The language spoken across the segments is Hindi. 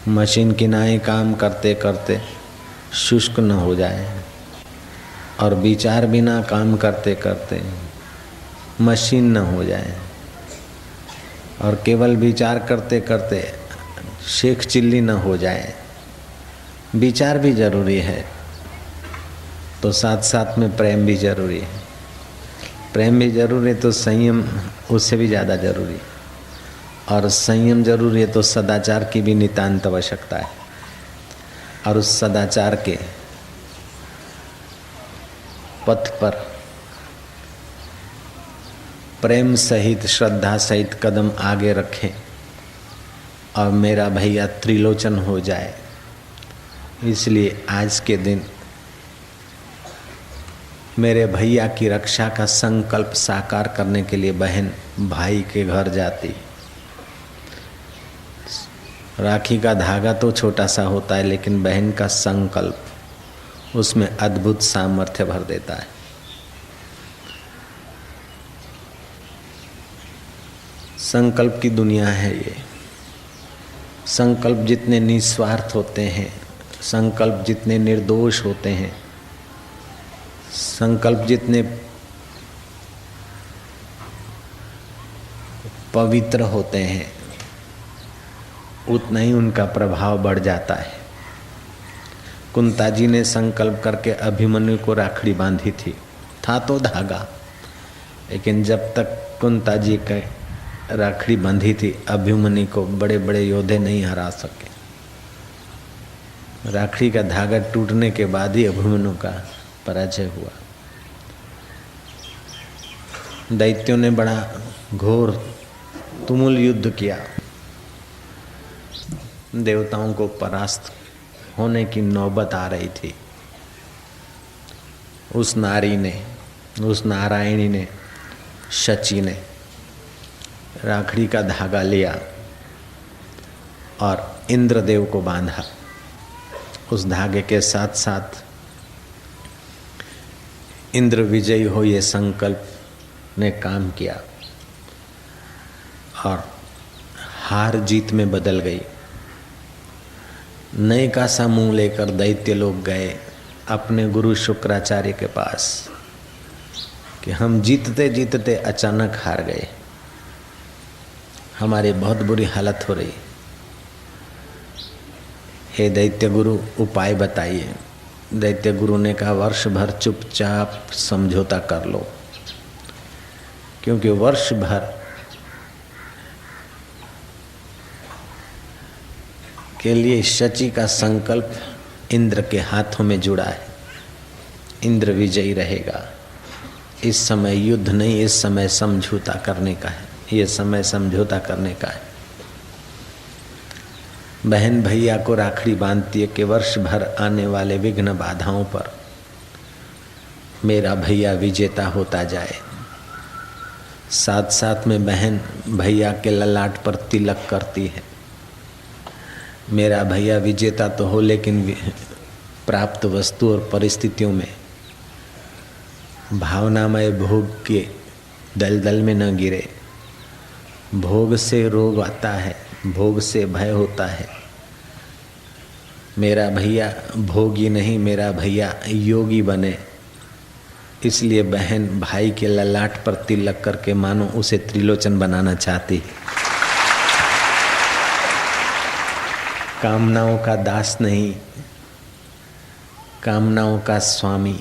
मशीन की नाई काम करते करते शुष्क न हो जाए और विचार बिना काम करते करते मशीन न हो जाए और केवल विचार करते करते शेख चिल्ली न हो जाए। विचार भी जरूरी है तो साथ साथ में प्रेम भी जरूरी है। प्रेम भी जरूरी है तो संयम उससे भी ज़्यादा जरूरी है, और संयम जरूरी है तो सदाचार की भी नितांत आवश्यकता है। और उस सदाचार के पथ पर प्रेम सहित श्रद्धा सहित कदम आगे रखें और मेरा भैया त्रिलोचन हो जाए। इसलिए आज के दिन मेरे भैया की रक्षा का संकल्प साकार करने के लिए बहन भाई के घर जाती। राखी का धागा तो छोटा सा होता है, लेकिन बहन का संकल्प उसमें अद्भुत सामर्थ्य भर देता है। संकल्प की दुनिया है ये। संकल्प जितने निस्वार्थ होते हैं, संकल्प जितने निर्दोष होते हैं, संकल्प जितने पवित्र होते हैं, उतना ही उनका प्रभाव बढ़ जाता है। कुंता जी ने संकल्प करके अभिमन्यु को राखड़ी बांधी थी, था तो धागा, लेकिन जब तक कुंता जी के राखड़ी बांधी थी अभिमन्यु को बड़े बड़े योद्धे नहीं हरा सके। राखड़ी का धागा टूटने के बाद ही अभिमन्यु का पराजय हुआ। दैत्यों ने बड़ा घोर तुमुल युद्ध किया, देवताओं को परास्त होने की नौबत आ रही थी। उस नारी ने, उस नारायणी ने, शची ने राखड़ी का धागा लिया और इंद्रदेव को बांधा। उस धागे के साथ साथ इंद्र विजयी हो ये संकल्प ने काम किया और हार जीत में बदल गई। नए का सा मुंह लेकर दैत्य लोग गए अपने गुरु शुक्राचार्य के पास कि हम जीतते जीतते अचानक हार गए, हमारी बहुत बुरी हालत हो रही, हे दैत्य गुरु उपाय बताइए। दैत्य गुरु ने कहा वर्ष भर चुपचाप समझौता कर लो, क्योंकि वर्ष भर के लिए शची का संकल्प इंद्र के हाथों में जुड़ा है। इंद्र विजयी रहेगा। इस समय युद्ध नहीं, इस समय समझौता करने का है। ये समय समझौता करने का है। बहन भैया को राखड़ी बांधती है कि वर्ष भर आने वाले विघ्न बाधाओं पर मेरा भैया विजेता होता जाए। साथ साथ में बहन भैया के ललाट पर तिलक करती है, मेरा भैया विजेता तो हो लेकिन प्राप्त वस्तु और परिस्थितियों में भावनामय भोग के दलदल में न गिरे। भोग से रोग आता है, भोग से भय होता है। मेरा भैया भोगी नहीं, मेरा भैया योगी बने। इसलिए बहन भाई के ललाट पर तिलक करके मानो उसे त्रिलोचन बनाना चाहती है। कामनाओं का दास नहीं, कामनाओं का स्वामी,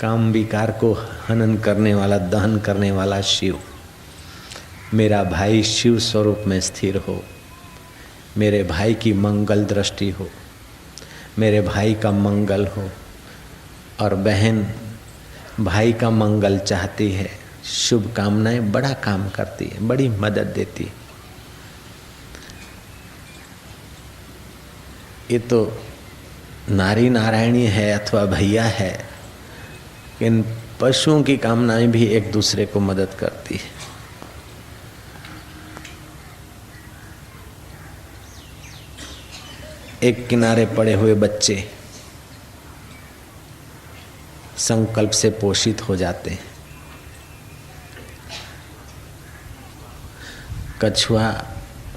काम विकार को हनन करने वाला, दहन करने वाला शिव। मेरा भाई शिव स्वरूप में स्थिर हो, मेरे भाई की मंगल दृष्टि हो, मेरे भाई का मंगल हो। और बहन भाई का मंगल चाहती है, शुभ कामनाएं बड़ा काम करती है, बड़ी मदद देती है। ये तो नारी नारायणी है अथवा भैया है, इन पशुओं की कामनाएं भी एक दूसरे को मदद करती है। एक किनारे पड़े हुए बच्चे संकल्प से पोषित हो जाते हैं। कछुआ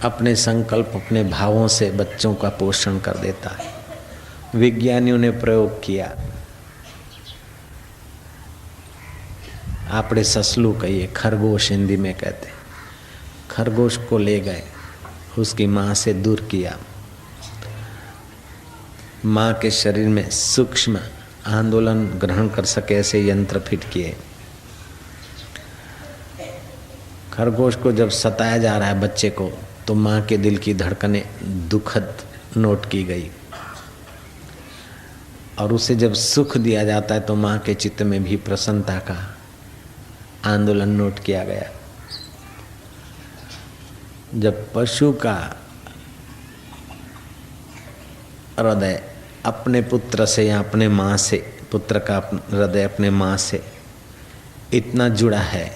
अपने संकल्प अपने भावों से बच्चों का पोषण कर देता है। विज्ञानियों ने प्रयोग किया, आपड़े ससलू कहिए, खरगोश हिंदी में कहते, खरगोश को ले गए, उसकी माँ से दूर किया, माँ के शरीर में सूक्ष्म आंदोलन ग्रहण कर सके ऐसे यंत्र फिट किए। खरगोश को जब सताया जा रहा है बच्चे को, तो माँ के दिल की धड़कनें दुखद नोट की गई, और उसे जब सुख दिया जाता है तो माँ के चित्त में भी प्रसन्नता का आंदोलन नोट किया गया। जब पशु का हृदय अपने पुत्र से या अपने माँ से, पुत्र का हृदय अपने माँ से इतना जुड़ा है,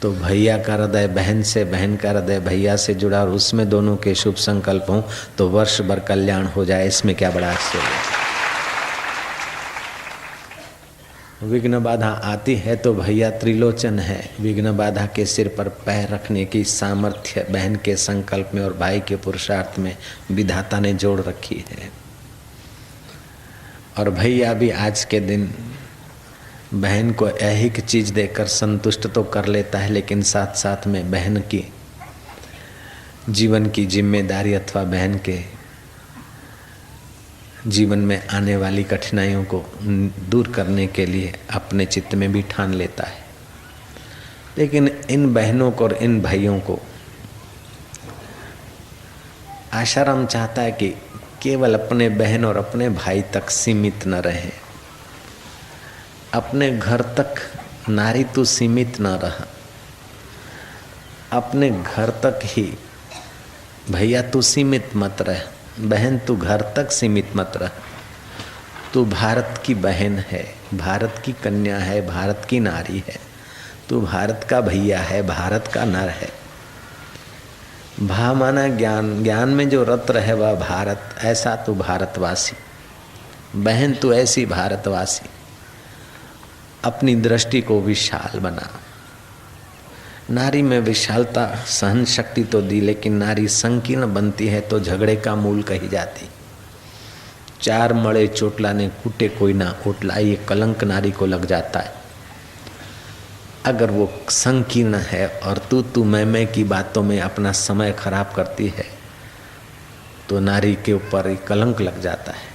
तो भैया का हृदय बहन से, बहन का हृदय भैया से जुड़ा, और उसमें दोनों के शुभ संकल्प हों तो वर्ष भर कल्याण हो जाए, इसमें क्या बड़ा आश्चर्य है। विघ्न बाधा आती है तो भैया त्रिलोचन है, विघ्न बाधा के सिर पर पैर रखने की सामर्थ्य बहन के संकल्प में और भाई के पुरुषार्थ में विधाता ने जोड़ रखी है। और भैया भी आज के दिन बहन को ऐहिक चीज देकर संतुष्ट तो कर लेता है, लेकिन साथ साथ में बहन की जीवन की जिम्मेदारी अथवा बहन के जीवन में आने वाली कठिनाइयों को दूर करने के लिए अपने चित्त में भी ठान लेता है। लेकिन इन बहनों को और इन भाइयों को आशाराम चाहता है कि केवल अपने बहन और अपने भाई तक सीमित न रहे, अपने घर तक नारी तू सीमित न रहा, अपने घर तक ही भैया तू सीमित मत रह, बहन तू घर तक सीमित मत रह। तू भारत की बहन है, भारत की कन्या है, भारत की नारी है, तू भारत का भैया है, भारत का नर है। भा माना ज्ञान, ज्ञान में जो रत रहे वह भारत, ऐसा तू भारतवासी, बहन तू ऐसी भारतवासी। अपनी दृष्टि को विशाल बना। नारी में विशालता सहन शक्ति तो दी, लेकिन नारी संकीर्ण बनती है तो झगड़े का मूल कही जाती। चार मड़े चोटला ने कूटे कोई ना ओटला, ये कलंक नारी को लग जाता है। अगर वो संकीर्ण है और तू मैं की बातों में अपना समय खराब करती है तो नारी के ऊपर ही कलंक लग जाता है।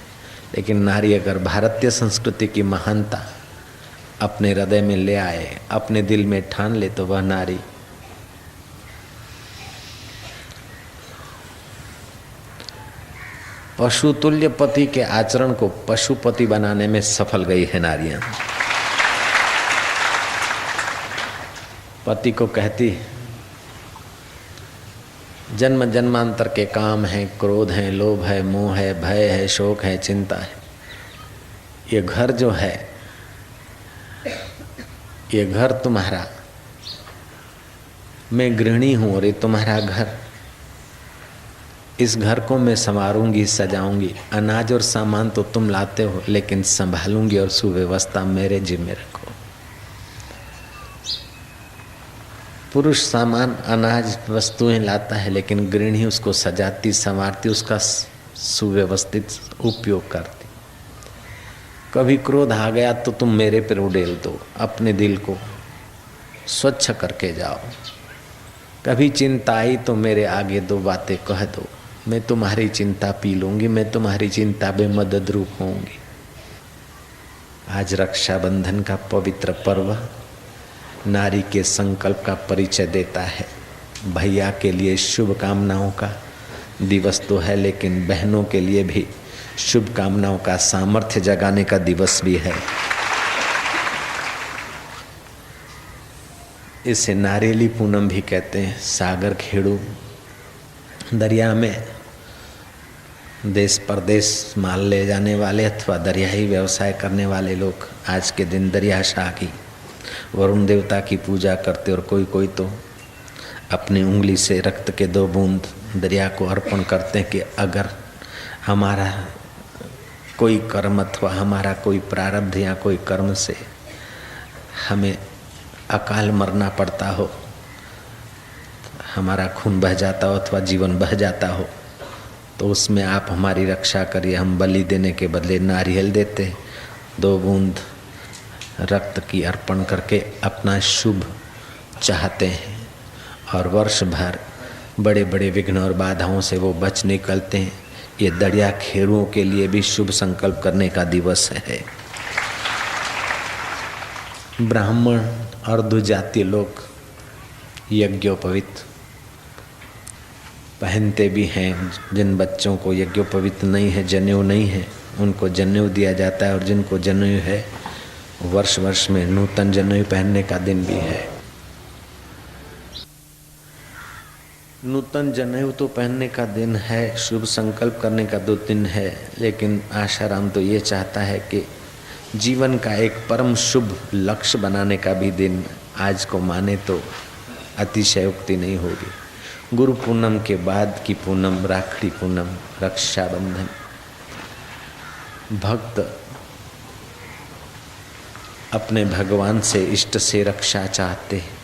लेकिन नारी अगर भारतीय संस्कृति की महानता अपने हृदय में ले आए, अपने दिल में ठान ले, तो वह नारी पशुतुल्य पति के आचरण को पशुपति बनाने में सफल गई है नारियां। पति को कहती, जन्म जन्मांतर के काम हैं, क्रोध है, लोभ है, मोह है, भय है, शोक है, चिंता है। ये घर जो है, ये घर तुम्हारा, मैं गृहिणी हूँ और ये तुम्हारा घर, इस घर को मैं संवारूंगी, सजाऊंगी। अनाज और सामान तो तुम लाते हो, लेकिन संभालूंगी और सुव्यवस्था मेरे जिम्मे रखो। पुरुष सामान, अनाज, वस्तुएं लाता है, लेकिन गृहिणी उसको सजाती, संवारती, उसका सुव्यवस्थित उपयोग करती। कभी क्रोध आ गया तो तुम मेरे पर उड़ेल दो, अपने दिल को स्वच्छ करके जाओ। कभी चिंता आई तो मेरे आगे दो बातें कह दो, मैं तुम्हारी चिंता पी लूंगी, मैं तुम्हारी चिंता में मदद रूप होंगी। आज रक्षाबंधन का पवित्र पर्व नारी के संकल्प का परिचय देता है। भैया के लिए शुभकामनाओं का दिवस तो है, लेकिन बहनों के लिए भी शुभकामनाओं का सामर्थ्य जगाने का दिवस भी है। इसे नारेली पूनम भी कहते हैं। सागर खेड़ू दरिया में देश परदेश माल ले जाने वाले अथवा दरियाई व्यवसाय करने वाले लोग आज के दिन दरिया शाह की, वरुण देवता की पूजा करते, और कोई कोई तो अपनी उंगली से रक्त के 2 बूंद दरिया को अर्पण करते हैं कि अगर हमारा कोई कर्म अथवा हमारा कोई प्रारब्ध या कोई कर्म से हमें अकाल मरना पड़ता हो, हमारा खून बह जाता हो अथवा जीवन बह जाता हो तो उसमें आप हमारी रक्षा करिए। हम बलि देने के बदले नारियल देते, 2 बूंद रक्त की अर्पण करके अपना शुभ चाहते हैं और वर्ष भर बड़े बड़े विघ्न और बाधाओं से वो बच निकलते हैं। ये दरिया खेरुओं के लिए भी शुभ संकल्प करने का दिवस है। ब्राह्मण और द्विजातीय लोग यज्ञोपवीत पहनते भी हैं। जिन बच्चों को यज्ञोपवीत नहीं है, जनेऊ नहीं है, उनको जनेऊ दिया जाता है और जिनको जनेऊ है वर्ष वर्ष में नूतन जनेऊ पहनने का दिन भी है। नूतन जनेऊ तो पहनने का दिन है, शुभ संकल्प करने का 2 दिन है, लेकिन आशाराम तो ये चाहता है कि जीवन का एक परम शुभ लक्ष्य बनाने का भी दिन आज को माने तो अतिशयोक्ति नहीं होगी। गुरु पूनम के बाद की पूनम राखड़ी पूनम, रक्षाबंधन, भक्त अपने भगवान से, इष्ट से रक्षा चाहते हैं।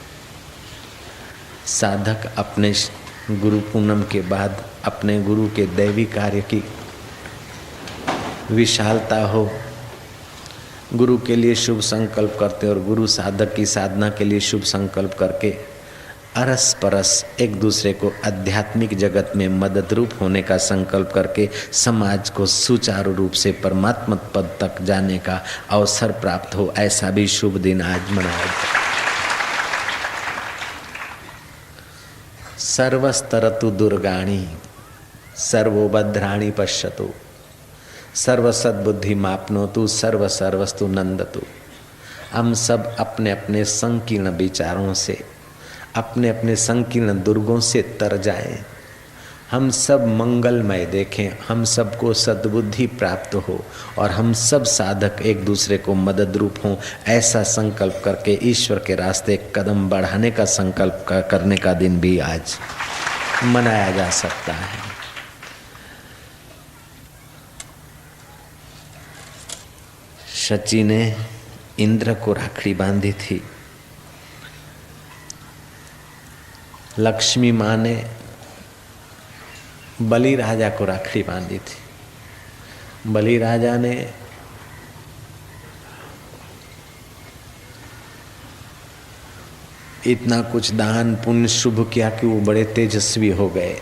साधक अपने गुरु पूनम के बाद अपने गुरु के दैवी कार्य की विशालता हो, गुरु के लिए शुभ संकल्प करते और गुरु साधक की साधना के लिए शुभ संकल्प करके अरस परस एक दूसरे को आध्यात्मिक जगत में मदद रूप होने का संकल्प करके समाज को सुचारू रूप से परमात्मा पद तक जाने का अवसर प्राप्त हो, ऐसा भी शुभ दिन आज मनाया जाए। सर्वस्तरतु दुर्गाणि सर्वोभद्राणि पश्यतु सर्वसद्बुद्धि मापनोतु सर्वस्तु नंदतु। हम सब अपने अपने संकीर्ण विचारों से, अपने अपने संकीर्ण दुर्गों से तर जाएं। हम सब मंगलमय देखें, हम सबको सद्बुद्धि प्राप्त हो और हम सब साधक एक दूसरे को मदद रूप हों, ऐसा संकल्प करके ईश्वर के रास्ते एक कदम बढ़ाने का संकल्प करने का दिन भी आज मनाया जा सकता है। शची ने इंद्र को राखड़ी बांधी थी, लक्ष्मी माँ ने बलि राजा को राखड़ी बांधी थी। बलि राजा ने इतना कुछ दान पुण्य शुभ किया कि वो बड़े तेजस्वी हो गए।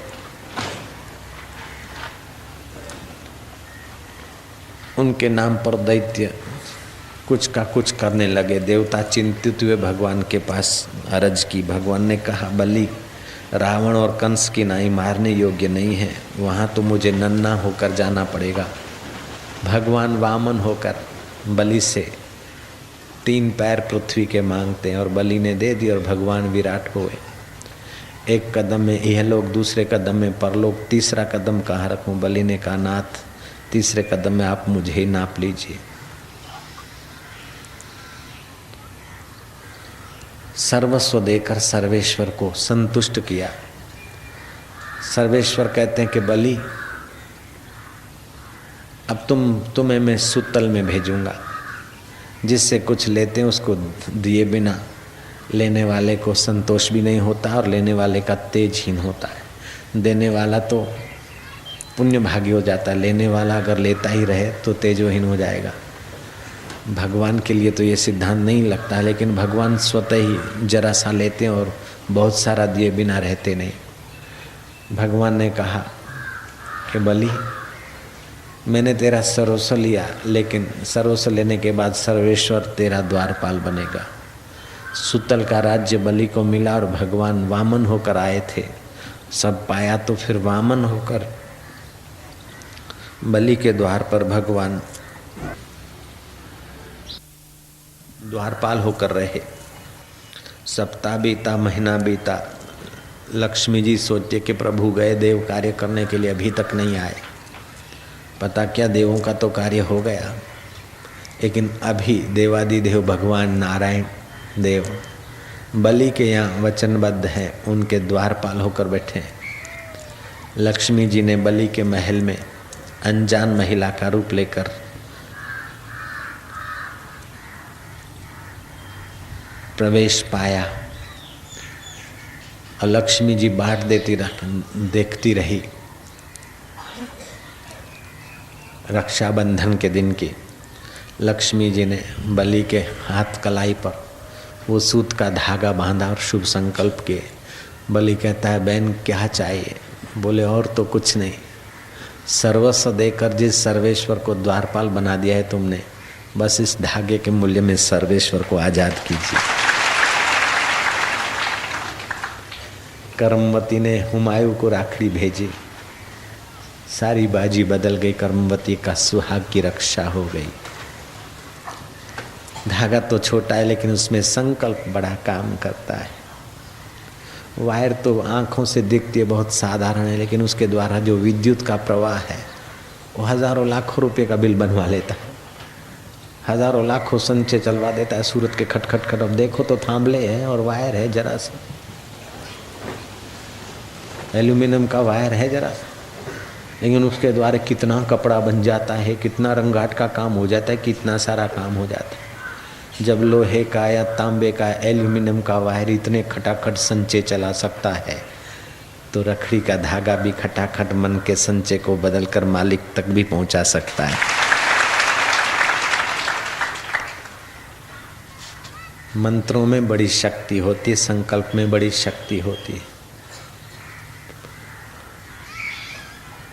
उनके नाम पर दैत्य कुछ का कुछ करने लगे। देवता चिंतित हुए भगवान के पास अर्ज की। भगवान ने कहा, बलि रावण और कंस की नाई मारने योग्य नहीं है, वहाँ तो मुझे नन्हा होकर जाना पड़ेगा। भगवान वामन होकर बलि से 3 पैर पृथ्वी के मांगते हैं और बलि ने दे दी और भगवान विराट हुए। एक कदम में यह लोग, दूसरे कदम में परलोक, तीसरा कदम कहाँ रखूं? बलि ने कहा, नाथ तीसरे कदम में आप मुझे ही नाप लीजिए। सर्वस्व देकर सर्वेश्वर को संतुष्ट किया। सर्वेश्वर कहते हैं कि बलि अब तुम्हें मैं सुतल में भेजूंगा, जिससे कुछ लेते हैं उसको दिए बिना लेने वाले को संतोष भी नहीं होता और लेने वाले का तेजहीन होता है। देने वाला तो पुण्य भागी हो जाता है, लेने वाला अगर लेता ही रहे तो तेजोहीन हो जाएगा। भगवान के लिए तो ये सिद्धांत नहीं लगता, लेकिन भगवान स्वतः ही जरा सा लेते हैं और बहुत सारा दिए बिना रहते नहीं। भगवान ने कहा कि बलि मैंने तेरा सर्वस्व लिया, लेकिन सर्वस्व लेने के बाद सर्वेश्वर तेरा द्वारपाल बनेगा। सुतल का राज्य बलि को मिला और भगवान वामन होकर आए थे। सब पाया तो फिर वामन होकर बलि के द्वार पर भगवान द्वारपाल होकर रहे। सप्ताह बीता, महीना बीता। लक्ष्मी जी सोचते कि प्रभु गए देव कार्य करने के लिए, अभी तक नहीं आए। पता क्या, देवों का तो कार्य हो गया, लेकिन अभी देवादिदेव भगवान नारायण देव बलि के यहाँ वचनबद्ध हैं, उनके द्वारपाल होकर बैठे हैं। लक्ष्मी जी ने बलि के महल में अनजान महिला का रूप लेकर प्रवेश पाया। और लक्ष्मी जी बाट देखती रही। रक्षाबंधन के दिन की लक्ष्मी जी ने बलि के हाथ कलाई पर वो सूत का धागा बांधा और शुभ संकल्प किए। बलि कहता है, बहन क्या चाहिए? बोले और तो कुछ नहीं, सर्वस्व देकर जिस सर्वेश्वर को द्वारपाल बना दिया है तुमने, बस इस धागे के मूल्य में सर्वेश्वर को आजाद कीजिए। कर्मवती ने हुमायूं को राखड़ी भेजी, सारी बाजी बदल गई, कर्मवती का सुहाग की रक्षा हो गई। धागा तो छोटा है लेकिन उसमें संकल्प बड़ा काम करता है। वायर तो आंखों से दिखती है, बहुत साधारण है, लेकिन उसके द्वारा जो विद्युत का प्रवाह है वो हजारों लाखों रुपए का बिल बनवा लेता है, हजारों लाखों संचय चलवा देता है। सूरत के खटखट खट, अब देखो तो थांबले हैं और वायर है जरा सा, एल्यूमिनियम का वायर है जरा सा, लेकिन उसके द्वारा कितना कपड़ा बन जाता है, कितना रंगाट का काम हो जाता है, कितना सारा काम हो जाता है। जब लोहे का या तांबे का, एल्यूमिनियम का वायर इतने खटाखट संचय चला सकता है, तो रखड़ी का धागा भी खटाखट मन के संचय को बदलकर मालिक तक भी पहुंचा सकता है। मंत्रों में बड़ी शक्ति होती है, संकल्प में बड़ी शक्ति होती है।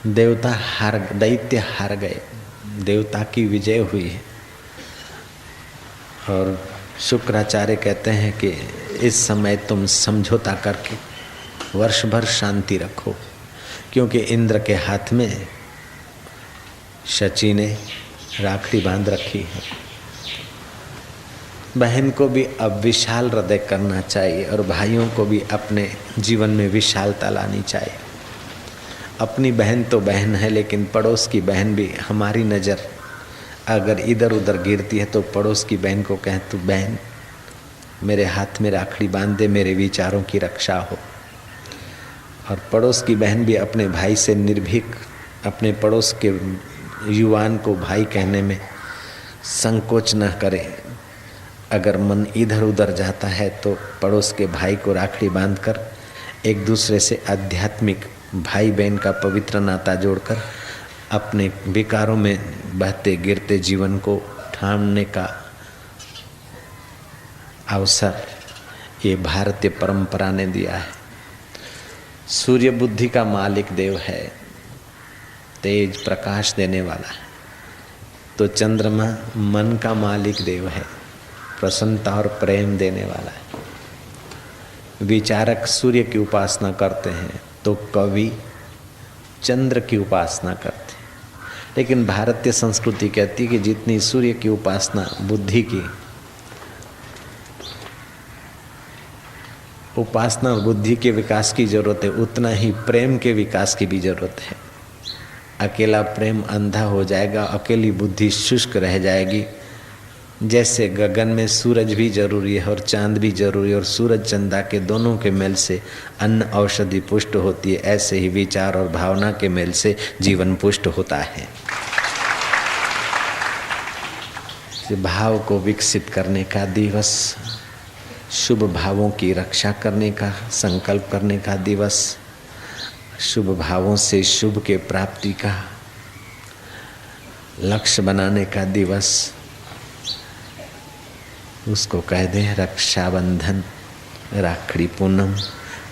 दैत्य हार गए, देवता की विजय हुई है। और शुक्राचार्य कहते हैं कि इस समय तुम समझौता करके वर्ष भर शांति रखो, क्योंकि इंद्र के हाथ में शची ने राखड़ी बांध रखी है। बहन को भी अब विशाल हृदय करना चाहिए और भाइयों को भी अपने जीवन में विशालता लानी चाहिए। अपनी बहन तो बहन है, लेकिन पड़ोस की बहन भी, हमारी नज़र अगर इधर उधर गिरती है तो पड़ोस की बहन को कहें, तू बहन मेरे हाथ में राखड़ी बांध दे, मेरे विचारों की रक्षा हो। और पड़ोस की बहन भी अपने भाई से निर्भीक, अपने पड़ोस के युवान को भाई कहने में संकोच न करे। अगर मन इधर उधर जाता है तो पड़ोस के भाई को राखड़ी बांधकर एक दूसरे से आध्यात्मिक भाई बहन का पवित्र नाता जोड़कर अपने विकारों में बहते गिरते जीवन को थामने का अवसर ये भारतीय परंपरा ने दिया है। सूर्य बुद्धि का मालिक देव है, तेज प्रकाश देने वाला है, तो चंद्रमा मन का मालिक देव है, प्रसन्नता और प्रेम देने वाला है। विचारक सूर्य की उपासना करते हैं तो कवि चंद्र की उपासना करते हैं। लेकिन भारतीय संस्कृति कहती है कि जितनी सूर्य की उपासना बुद्धि की उपासना और बुद्धि के विकास की जरूरत है, उतना ही प्रेम के विकास की भी जरूरत है। अकेला प्रेम अंधा हो जाएगा, अकेली बुद्धि शुष्क रह जाएगी। जैसे गगन में सूरज भी जरूरी है और चांद भी जरूरी है, और सूरज चंदा के दोनों के मेल से अन्न औषधि पुष्ट होती है, ऐसे ही विचार और भावना के मेल से जीवन पुष्ट होता है। भाव को विकसित करने का दिवस, शुभ भावों की रक्षा करने का संकल्प करने का दिवस, शुभ भावों से शुभ के प्राप्ति का लक्ष्य बनाने का दिवस, उसको कह दें रक्षाबंधन, राखड़ी पूनम,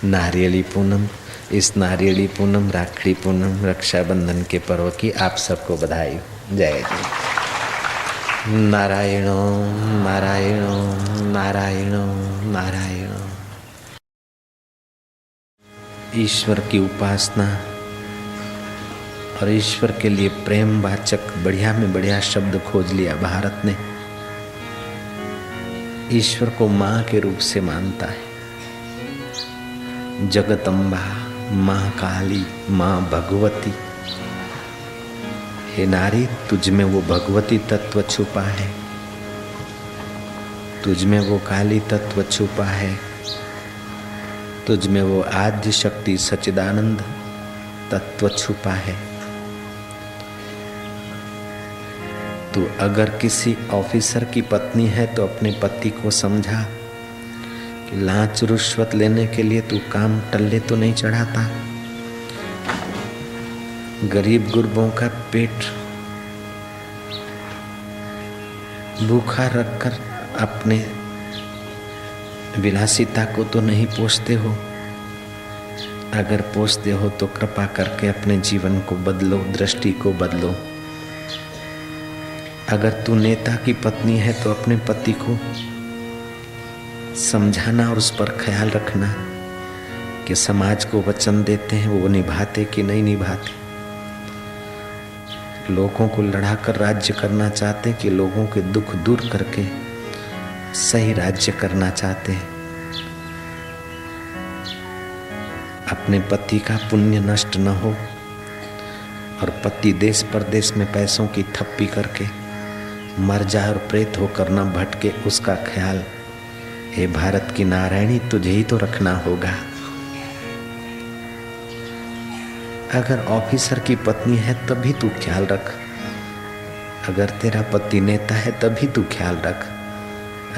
नारियली पूनम। इस नारियली पूनम, राखड़ी पूनम, रक्षाबंधन के पर्व की आप सबको बधाई। जय जय। नारायणो नारायणो नारायणो नारायणो। ईश्वर की उपासना और ईश्वर के लिए प्रेम वाचक बढ़िया में बढ़िया शब्द खोज लिया भारत ने। ईश्वर को माँ के रूप से मानता है। जगदम्बा, माँ काली, माँ भगवती। हे नारी, तुझ में वो भगवती तत्व छुपा है, तुझ में वो काली तत्व छुपा है, तुझ में वो आद्य शक्ति सच्चिदानंद तत्व छुपा है। तू अगर किसी ऑफिसर की पत्नी है तो अपने पति को समझा कि लांच रुश्वत लेने के लिए तू काम टल्ले तो नहीं चढ़ाता। गरीब गुरबों का पेट भूखा रखकर अपने विलासिता को तो नहीं पोषते हो। अगर पोषते हो तो कृपा करके अपने जीवन को बदलो, दृष्टि को बदलो। अगर तू नेता की पत्नी है तो अपने पति को समझाना और उस पर ख्याल रखना कि समाज को वचन देते हैं वो निभाते कि नहीं निभाते। लोगों को लड़ाकर राज्य करना चाहते कि लोगों के दुख दूर करके सही राज्य करना चाहते हैं। अपने पति का पुण्य नष्ट न हो और पति देश परदेश में पैसों की थप्पी करके मर जाए और प्रेत होकर न भटके, उसका ख्याल हे भारत की नारायणी तुझे ही तो रखना होगा। अगर ऑफिसर की पत्नी है तभी तू ख्याल रख। अगर तेरा पति नेता है तभी तू ख्याल रख।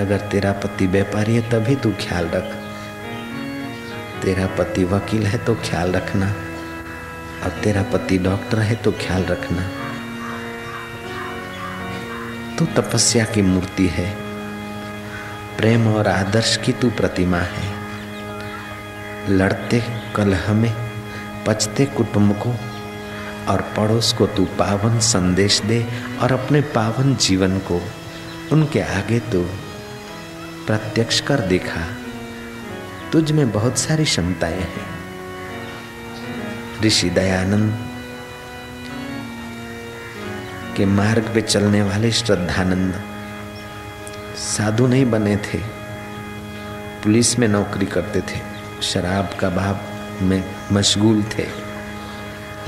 अगर तेरा पति व्यापारी है तभी तू ख्याल रख। तेरा पति वकील है तो ख्याल रखना, और तेरा पति डॉक्टर है तो ख्याल रखना। तू तपस्या की मूर्ति है, प्रेम और आदर्श की तू प्रतिमा है। लड़ते कलह में पचते कुटुंब को और पड़ोस को तू पावन संदेश दे और अपने पावन जीवन को उनके आगे तू प्रत्यक्ष कर दिखा। तुझ में बहुत सारी क्षमताएं हैं। ऋषि दयानंद के मार्ग पे चलने वाले श्रद्धानंद साधु नहीं बने थे, पुलिस में नौकरी करते थे, शराब का भाव में मशगूल थे,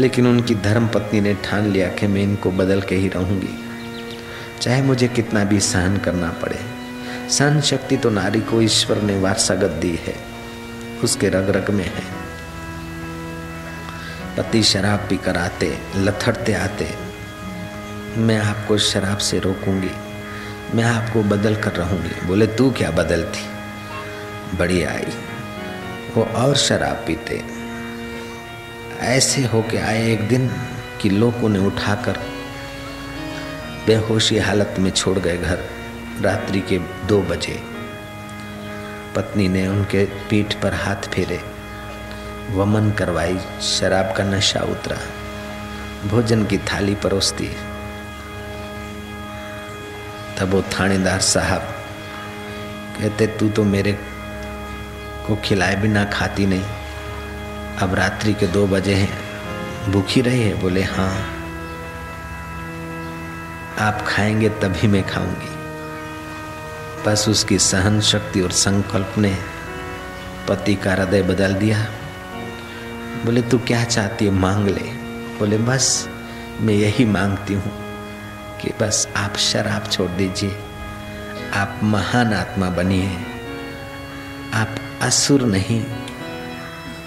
लेकिन उनकी धर्म पत्नी ने ठान लिया कि मैं इनको बदल के ही रहूंगी, चाहे मुझे कितना भी सहन करना पड़े। सहन शक्ति तो नारी को ईश्वर ने वारसागत दी है, उसके रग रग में है। पति शराब पीकर आते, लथड़ते आते, मैं आपको शराब से रोकूंगी, मैं आपको बदल कर रहूंगी। बोले तू क्या बदलती, बड़ी आई। वो और शराब पीते, ऐसे होके आए एक दिन कि लोगों ने उठाकर बेहोशी हालत में छोड़ गए घर। रात्रि के 2 बजे पत्नी ने उनके पीठ पर हाथ फेरे, वमन करवाई, शराब का नशा उतरा, भोजन की थाली परोसती। तब वो थानेदार साहब कहते तू तो मेरे को खिलाए बिना खाती नहीं, अब रात्रि के 2 बजे हैं, भूखी रही है। बोले हाँ, आप खाएंगे तभी मैं खाऊंगी। बस उसकी सहन शक्ति और संकल्प ने पति का हृदय बदल दिया। बोले तू क्या चाहती है, मांग ले। बोले बस मैं यही मांगती हूँ कि बस आप शराब छोड़ दीजिए, आप महान आत्मा बनिए, आप असुर नहीं,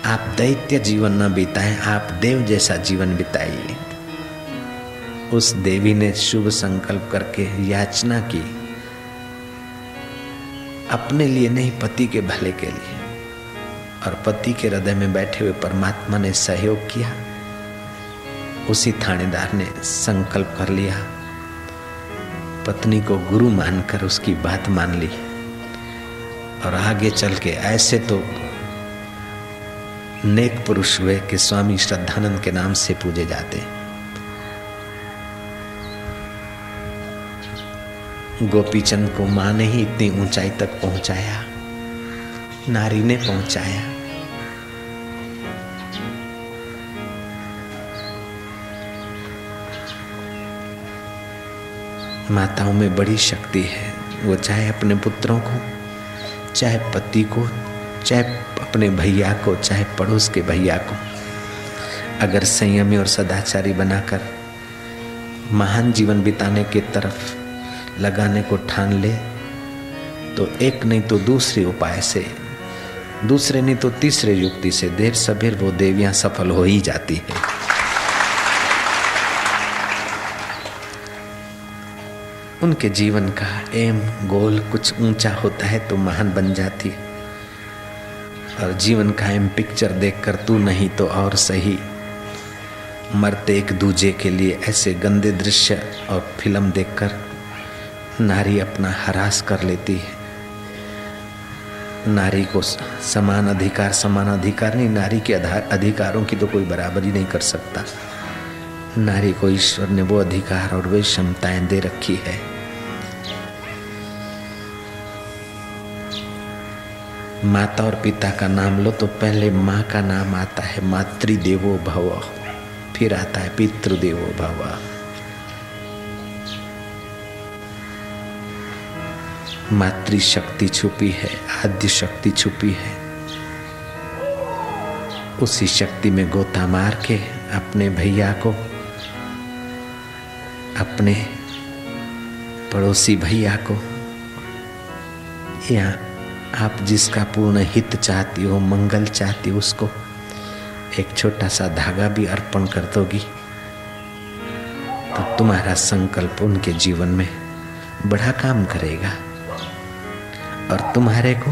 आप दैत्य जीवन न बिताएं, आप देव जैसा जीवन बिताइए। उस देवी ने शुभ संकल्प करके याचना की, अपने लिए नहीं, पति के भले के लिए, और पति के हृदय में बैठे हुए परमात्मा ने सहयोग किया। उसी थानेदार ने संकल्प कर लिया, पत्नी को गुरु मानकर उसकी बात मान ली, और आगे चल के ऐसे तो नेक पुरुष हुए कि स्वामी श्रद्धानंद के नाम से पूजे जाते। गोपीचंद को मां ने ही इतनी ऊंचाई तक पहुंचाया, नारी ने पहुंचाया। माताओं में बड़ी शक्ति है, वो चाहे अपने पुत्रों को, चाहे पति को, चाहे अपने भैया को, चाहे पड़ोस के भैया को, अगर संयमी और सदाचारी बनाकर महान जीवन बिताने की तरफ लगाने को ठान ले तो एक नहीं तो दूसरे उपाय से, दूसरे नहीं तो तीसरे युक्ति से देर सबेर वो देवियां सफल हो ही जाती है। उनके जीवन का एम गोल कुछ ऊंचा होता है तो महान बन जाती है। और जीवन कायम पिक्चर देखकर तू नहीं तो और सही मरते एक दूजे के लिए ऐसे गंदे दृश्य और फिल्म देखकर नारी अपना हरास कर लेती है। नारी को समान अधिकार नहीं, नारी के अधिकारों की तो कोई बराबरी नहीं कर सकता। नारी को ईश्वर ने वो अधिकार और वे क्षमताएं दे रखी है। माता और पिता का नाम लो तो पहले माँ का नाम आता है मातृदेवो भव, फिर आता है पितृदेवो भव। मातृ शक्ति छुपी है, आद्य शक्ति छुपी है। उसी शक्ति में गोता मार के अपने भैया को, अपने पड़ोसी भैया को, या आप जिसका पूर्ण हित चाहती हो, मंगल चाहती हो, उसको एक छोटा सा धागा भी अर्पण कर दोगी तो तुम्हारा संकल्प उनके जीवन में बड़ा काम करेगा और तुम्हारे को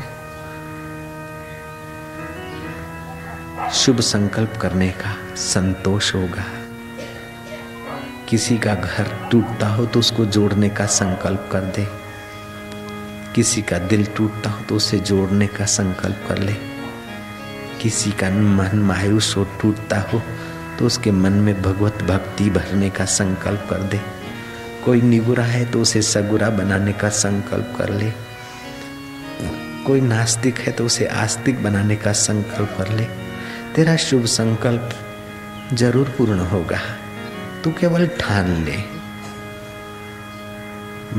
शुभ संकल्प करने का संतोष होगा। किसी का घर टूटता हो तो उसको जोड़ने का संकल्प कर दे, किसी का दिल टूटता हो तो उसे जोड़ने का संकल्प कर ले, किसी का मन मायूस हो, टूटता हो तो उसके मन में भगवत भक्ति भरने का संकल्प कर दे। कोई निगुरा है तो उसे सगुरा बनाने का संकल्प कर ले, कोई नास्तिक है तो उसे आस्तिक बनाने का संकल्प कर ले। तेरा शुभ संकल्प जरूर पूर्ण होगा, तू केवल ठान ले।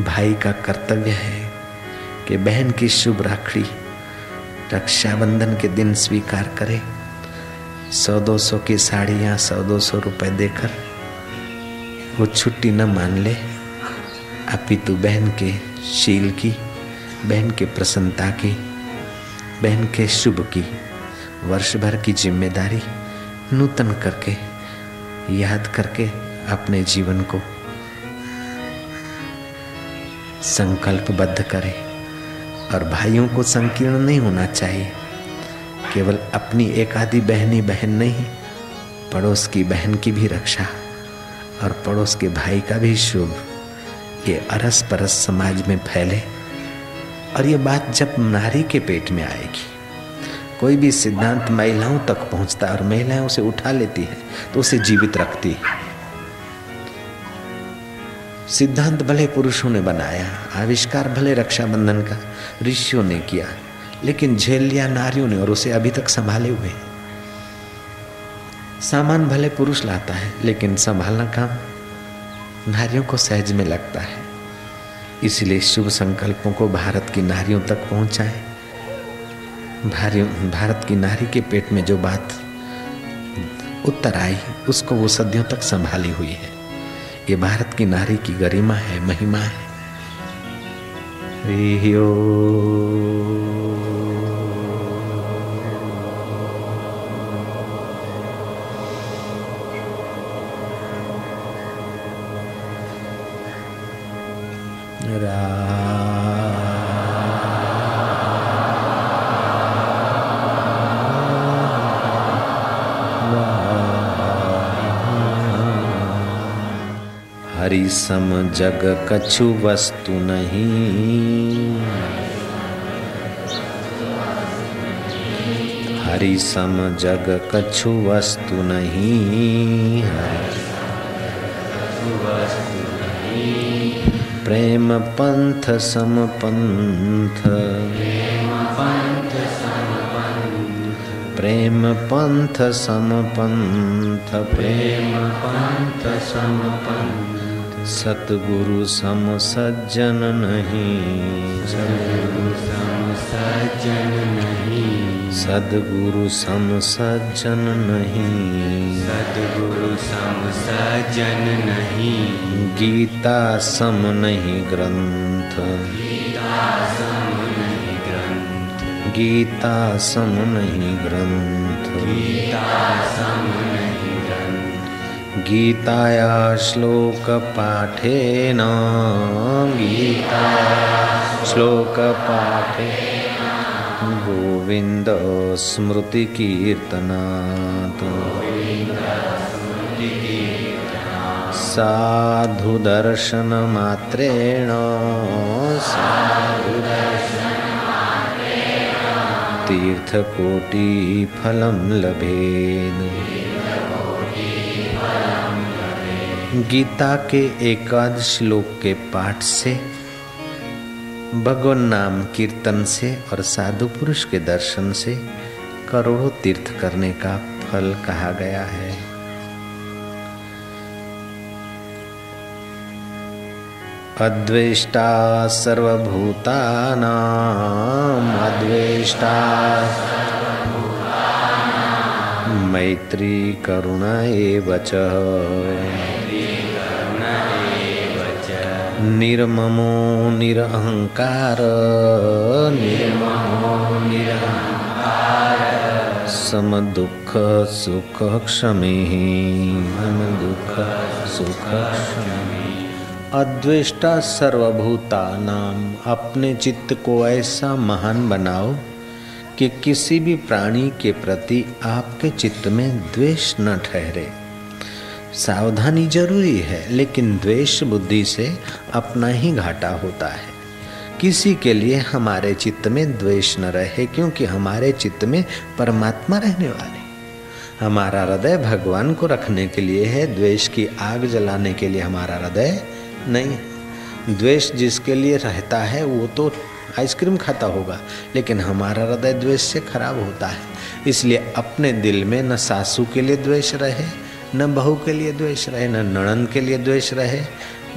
भाई का कर्तव्य है कि बहन की शुभ राखड़ी रक्षाबंधन के दिन स्वीकार करे। 100-200 की साड़ियाँ 100-200 रुपए देकर वो छुट्टी न मान ले, अपितु बहन के शील की, बहन के प्रसन्नता की, बहन के शुभ की वर्ष भर की जिम्मेदारी नूतन करके याद करके अपने जीवन को संकल्पबद्ध करे। और भाइयों को संकीर्ण नहीं होना चाहिए, केवल अपनी एक आधी बहनी बहन नहीं, पड़ोस की बहन की भी रक्षा और पड़ोस के भाई का भी शुभ, ये अरस परस समाज में फैले। और ये बात जब नारी के पेट में आएगी, कोई भी सिद्धांत महिलाओं तक पहुंचता और महिलाएं उसे उठा लेती है तो उसे जीवित रखती है। सिद्धांत भले पुरुषों ने बनाया, आविष्कार भले रक्षाबंधन का ऋषियों ने किया, लेकिन झेल लिया नारियों ने और उसे अभी तक संभाले हुए। सामान भले पुरुष लाता है, लेकिन संभालना काम नारियों को सहज में लगता है। इसलिए शुभ संकल्पों को भारत की नारियों तक पहुंचाए। भारत की नारी के पेट में जो बात उत्तर आई, उसको वो सदियों तक संभाली हुई है। ये भारत की नारी की गरिमा है, महिमा है। हरि सम जग कछु वस्तु नहीं, हरि सम जग कछु वस्तु नहीं, प्रेम पंथ सम पंथ, प्रेम पंथ सम पंथ, प्रेम पंथ सम पंथ, सतगुरु सम सज्जन नहीं, सतगुरु सम सज्जन नहीं, सद्गुरु सम सज्जन नहीं, सद्गुरु सम सज्जन नहीं, गीता सम नहीं ग्रंथ, गीता सम नहीं ग्रंथ, गीता सम नहीं ग्रंथ, गीता सम नहीं ग्रंथ, गीताया श्लोक पाठेन, गीता श्लोक पाठेन गोविंद स्मृति कीर्तनात् साधु दर्शन मात्रेण तीर्थकोटि फलं लभेत्। गीता के एकादश श्लोक के पाठ से, भगवान नाम कीर्तन से और साधु पुरुष के दर्शन से करोड़ों तीर्थ करने का फल कहा गया है। अद्वेष्टा सर्वभूतानां अद्वेष्टा मैत्री करुणा एव च निर्ममो निरहंकार समदुःख सुख क्षमेः समदुःख सुख क्षमेः। अद्वेष्टा सर्वभूतानाम, अपने चित्त को ऐसा महान बनाओ कि किसी भी प्राणी के प्रति आपके चित्त में द्वेष न ठहरे। सावधानी जरूरी है, लेकिन द्वेष बुद्धि से अपना ही घाटा होता है। किसी के लिए हमारे चित्त में द्वेष न रहे, क्योंकि हमारे चित्त में परमात्मा रहने वाले। हमारा हृदय भगवान को रखने के लिए है, द्वेष की आग जलाने के लिए हमारा हृदय नहीं। द्वेष जिसके लिए रहता है वो तो आइसक्रीम खाता होगा, लेकिन हमारा हृदय द्वेष से खराब होता है। इसलिए अपने दिल में न सासू के लिए द्वेष रहे, न बहू के लिए द्वेष रहे, न ननद के लिए द्वेष रहे,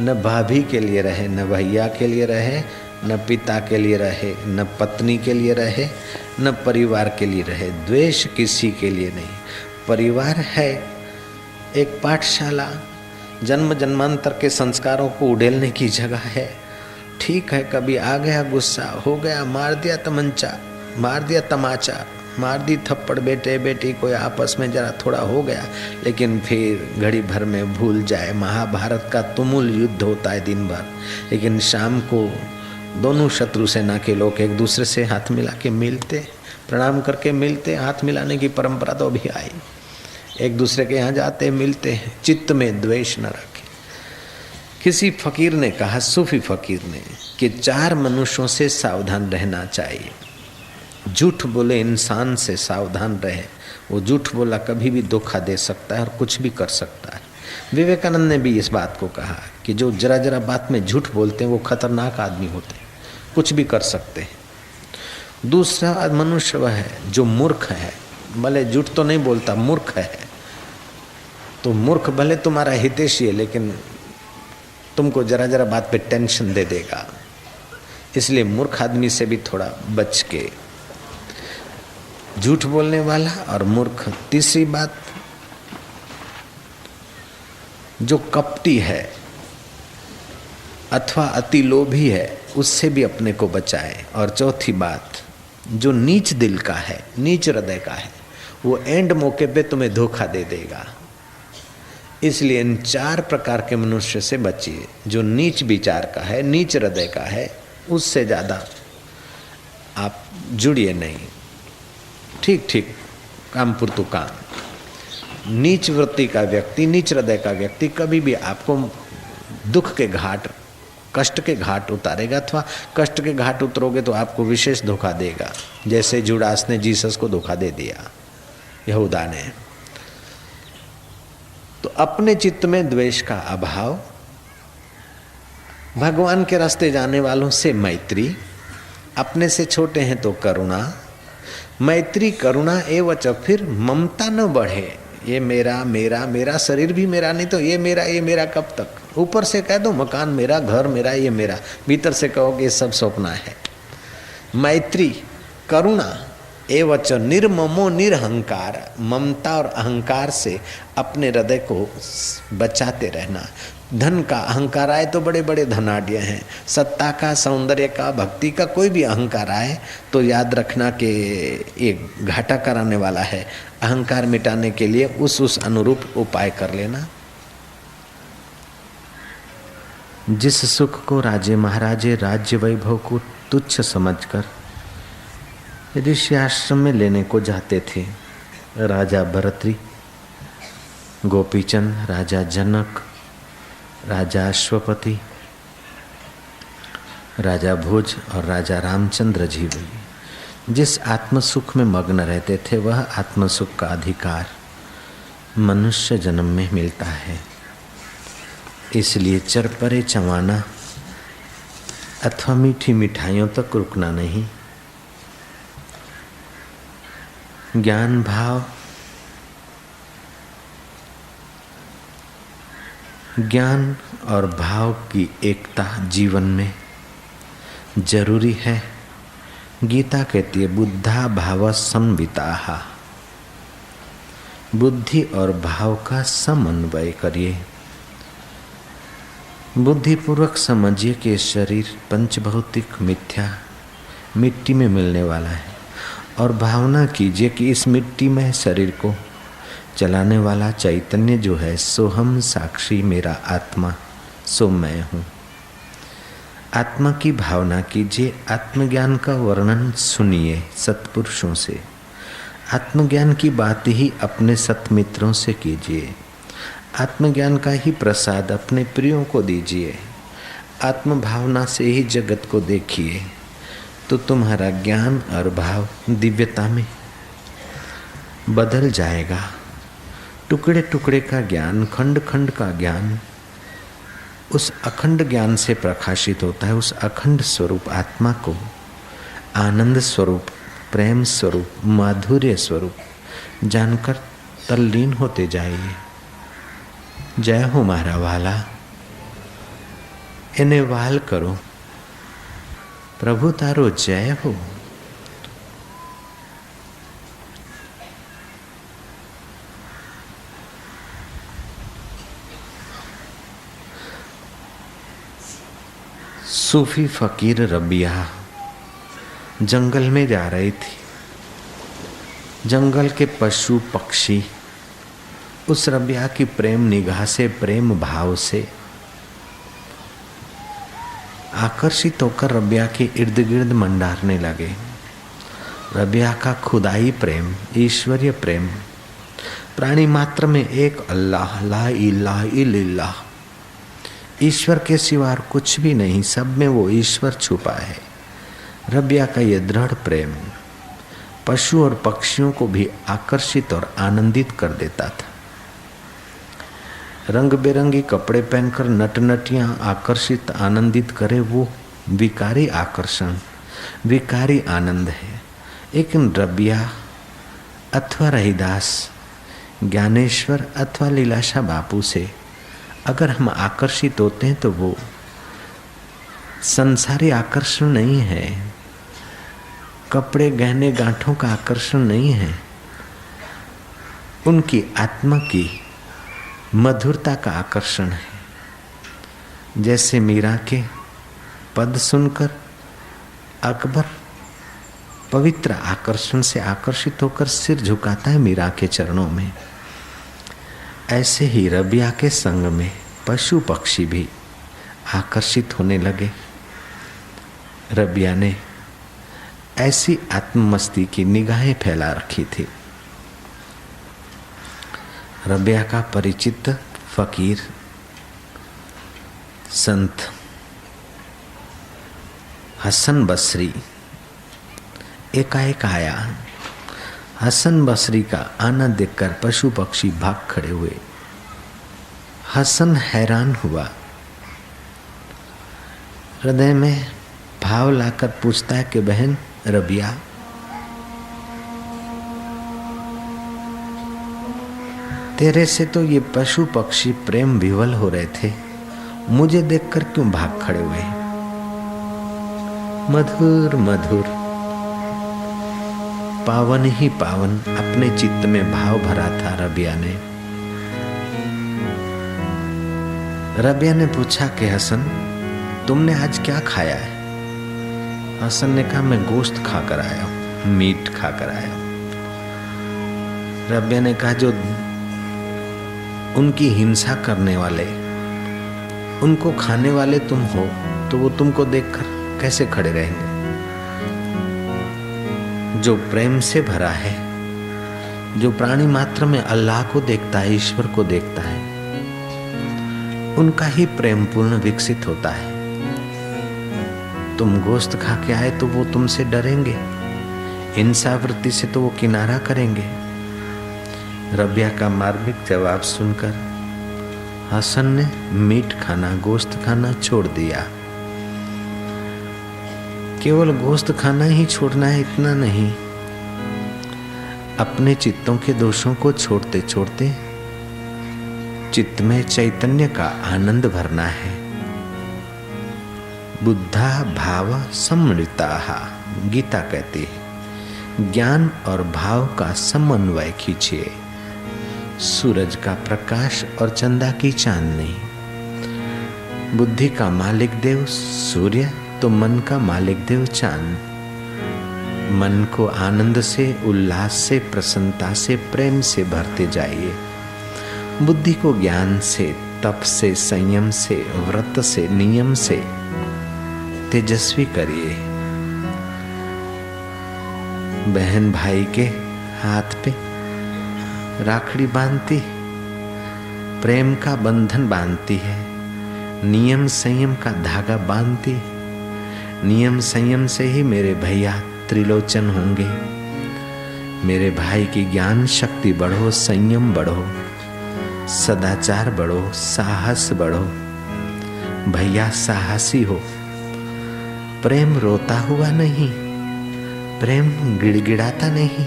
न भाभी के लिए रहे, न भैया के लिए रहे, न पिता के लिए रहे, न पत्नी के लिए रहे, न परिवार के लिए रहे। द्वेष किसी के लिए नहीं। परिवार है एक पाठशाला, जन्म जन्मांतर के संस्कारों को उड़ेलने की जगह है। ठीक है, कभी आ गया गुस्सा, हो गया, मार दिया तमंचा, मार दिया तमाचा, मार दी थप्पड़ बेटे बेटी कोई आपस में जरा थोड़ा हो गया, लेकिन फिर घड़ी भर में भूल जाए। महाभारत का तुमुल युद्ध होता है दिन भर, लेकिन शाम को दोनों शत्रु सेना के लोग एक दूसरे से हाथ मिला के मिलते, प्रणाम करके मिलते। हाथ मिलाने की परंपरा तो अभी आई। एक दूसरे के यहाँ जाते मिलते हैं, चित्त में द्वेष न रखें। किसी फकीर ने कहा, सूफी फकीर ने, कि 4 मनुष्यों से सावधान रहना चाहिए। झूठ बोले इंसान से सावधान रहे। वो झूठ बोला कभी भी धोखा दे सकता है और कुछ भी कर सकता है। विवेकानंद ने भी इस बात को कहा कि जो जरा जरा बात में झूठ बोलते हैं वो खतरनाक आदमी होते हैं, कुछ भी कर सकते हैं। दूसरा मनुष्य वह है जो मूर्ख है, भले झूठ तो नहीं बोलता, मूर्ख है। तो मूर्ख भले तुम्हारा हितैषी है, लेकिन तुमको जरा जरा बात पे टेंशन दे देगा। इसलिए मूर्ख आदमी से भी थोड़ा बच के, झूठ बोलने वाला और मूर्ख। तीसरी बात, जो कपटी है अथवा अति लोभी है, उससे भी अपने को बचाए। और चौथी बात, जो नीच दिल का है, नीच हृदय का है, वो एंड मौके पे तुम्हें धोखा दे देगा। इसलिए इन 4 प्रकार के मनुष्य से बचिए। जो नीच विचार का है, नीच हृदय का है, उससे ज़्यादा आप जुड़िए नहीं। ठीक ठीक काम पुरतु काम। नीच वृत्ति का व्यक्ति, नीच हृदय का व्यक्ति कभी भी आपको दुख के घाट, कष्ट के घाट उतारेगा, अथवा कष्ट के घाट उतरोगे तो आपको विशेष धोखा देगा, जैसे जुडास ने जीसस को धोखा दे दिया, यहूदा ने। तो अपने चित्त में द्वेष का अभाव, भगवान के रास्ते जाने वालों से मैत्री, अपने से छोटे हैं तो करुणा। मैत्री करुणा एवच, फिर ममता न बढ़े। ये मेरा मेरा मेरा, शरीर भी मेरा नहीं तो ये मेरा कब तक। ऊपर से कह दो मकान मेरा, घर मेरा, ये मेरा, भीतर से कहोगे ये सब सपना है। मैत्री करुणा एवच निर्ममो निरहंकार, ममता और अहंकार से अपने हृदय को बचाते रहना। धन का अहंकार आए तो बड़े बड़े धनाढ्य हैं, सत्ता का, सौंदर्य का, भक्ति का कोई भी अहंकार आए तो याद रखना कि ये घाटा कराने वाला है। अहंकार मिटाने के लिए उस अनुरूप उपाय कर लेना। जिस सुख को राजे महाराजे राज्य वैभव को तुच्छ समझकर ऋषि आश्रम में लेने को जाते थे राजा भरतरी, गोपीचंद, राजा जनक, राजा अश्वपति, राजा भोज और राजा रामचंद्र जी भी जिस आत्म सुख में मग्न रहते थे वह आत्म सुख का अधिकार मनुष्य जन्म में मिलता है। इसलिए चरपरे चवाना अथवा मीठी मिठाइयों तक रुकना नहीं। ज्ञान भाव, ज्ञान और भाव की एकता जीवन में जरूरी है। गीता कहती है बुद्धा भाव संविताहा, बुद्धि और भाव का समन्वय करिए। बुद्धिपूर्वक समझिए कि शरीर पंचभौतिक मिथ्या मिट्टी में मिलने वाला है, और भावना कीजिए कि इस मिट्टी में शरीर को चलाने वाला चैतन्य जो है सोहम साक्षी मेरा आत्मा, सो मैं हूँ। आत्मा की भावना कीजिए। आत्मज्ञान का वर्णन सुनिए सत्पुरुषों से। आत्मज्ञान की बात ही अपने सत्मित्रों से कीजिए। आत्मज्ञान का ही प्रसाद अपने प्रियों को दीजिए। आत्म भावना से ही जगत को देखिए, तो तुम्हारा ज्ञान और भाव दिव्यता में बदल जाएगा। टुकड़े टुकड़े का ज्ञान, खंड खंड का ज्ञान उस अखंड ज्ञान से प्रकाशित होता है। उस अखंड स्वरूप आत्मा को आनंद स्वरूप, प्रेम स्वरूप, माधुर्य स्वरूप जानकर तल्लीन होते जाइए। जय हो मारा वाला, इन्हें वाल करो। प्रभु तारो जय हो। सूफी फकीर रबिया जंगल में जा रही थी। जंगल के पशु पक्षी उस रबिया की प्रेम निगाह से, प्रेम भाव से आकर्षित होकर रबिया के इर्द गिर्द मंडारने लगे। रबिया का खुदाई प्रेम, ईश्वरीय प्रेम, प्राणी मात्र में एक अल्लाह, ला इलाहा इल्लल्लाह, ईश्वर के सिवा कुछ भी नहीं, सब में वो ईश्वर छुपा है। रबिया का ये दृढ़ प्रेम पशु और पक्षियों को भी आकर्षित और आनंदित कर देता था। रंग बिरंगी कपड़े पहनकर नटनटियां आकर्षित आनंदित करे, वो विकारी आकर्षण, विकारी आनंद है। लेकिन रबिया अथवा रहीदास, ज्ञानेश्वर अथवा लीलाशाह बापू से अगर हम आकर्षित होते हैं तो वो संसारी आकर्षण नहीं है, कपड़े गहने गांठों का आकर्षण नहीं है, उनकी आत्मा की मधुरता का आकर्षण है। जैसे मीरा के पद सुनकर अकबर पवित्र आकर्षण से आकर्षित होकर सिर झुकाता है मीरा के चरणों में, ऐसे ही रबिया के संग में पशु पक्षी भी आकर्षित होने लगे। रबिया ने ऐसी आत्ममस्ती की निगाहें फैला रखी थी। रबिया का परिचित फकीर संत हसन बसरी एकाएक आया। हसन बसरी का आना देखकर पशु पक्षी भाग खड़े हुए। हसन हैरान हुआ, हृदय में भाव लाकर पूछता है कि बहन रबिया, तेरे से तो ये पशु पक्षी प्रेम विवल हो रहे थे, मुझे देखकर क्यों भाग खड़े हुए? मधुर मधुर पावन ही पावन अपने चित्त में भाव भरा था रबिया ने। रबिया ने पूछा कि हसन, तुमने आज क्या खाया है? हसन ने कहा, मैं गोश्त खाकर आया हूं, मीट खाकर आया हूं। रबिया ने कहा, जो उनकी हिंसा करने वाले, उनको खाने वाले तुम हो, तो वो तुमको देखकर कैसे खड़े रहेंगे? जो प्रेम से भरा है, जो प्राणी मात्र में अल्लाह को देखता है, ईश्वर को देखता है, उनका ही प्रेम पूर्ण विकसित होता है। तुम गोश्त खा के आए तो वो तुमसे डरेंगे, हिंसावृत्ति से तो वो किनारा करेंगे। रबिया का मार्मिक जवाब सुनकर हसन ने मीट खाना, गोश्त खाना छोड़ दिया। केवल गोश्त खाना ही छोड़ना है इतना नहीं, अपने चित्तों के दोषों को छोड़ते छोड़ते चित्त में चैतन्य का आनंद भरना है। बुद्धा भाव सम्मिलिताः, गीता कहती है, ज्ञान और भाव का समन्वय कीजिए। सूरज का प्रकाश और चंदा की चांदनी। बुद्धि का मालिक देव सूर्य तो मन का मालिक देव चांद। मन को आनंद से, उल्लास से, प्रसन्नता से, प्रेम से भरते जाइए। बुद्धि को ज्ञान से, तप से, संयम से, व्रत से, नियम से तेजस्वी करिए। बहन भाई के हाथ पे राखड़ी बांधती, प्रेम का बंधन बांधती है, नियम संयम का धागा बांधती। नियम संयम से ही मेरे भैया त्रिलोचन होंगे। मेरे भाई की ज्ञान शक्ति बढ़ो, संयम बढ़ो, सदाचार बढ़ो, साहस बढ़ो। भैया साहसी हो। प्रेम रोता हुआ नहीं, प्रेम गिड़गिड़ाता नहीं,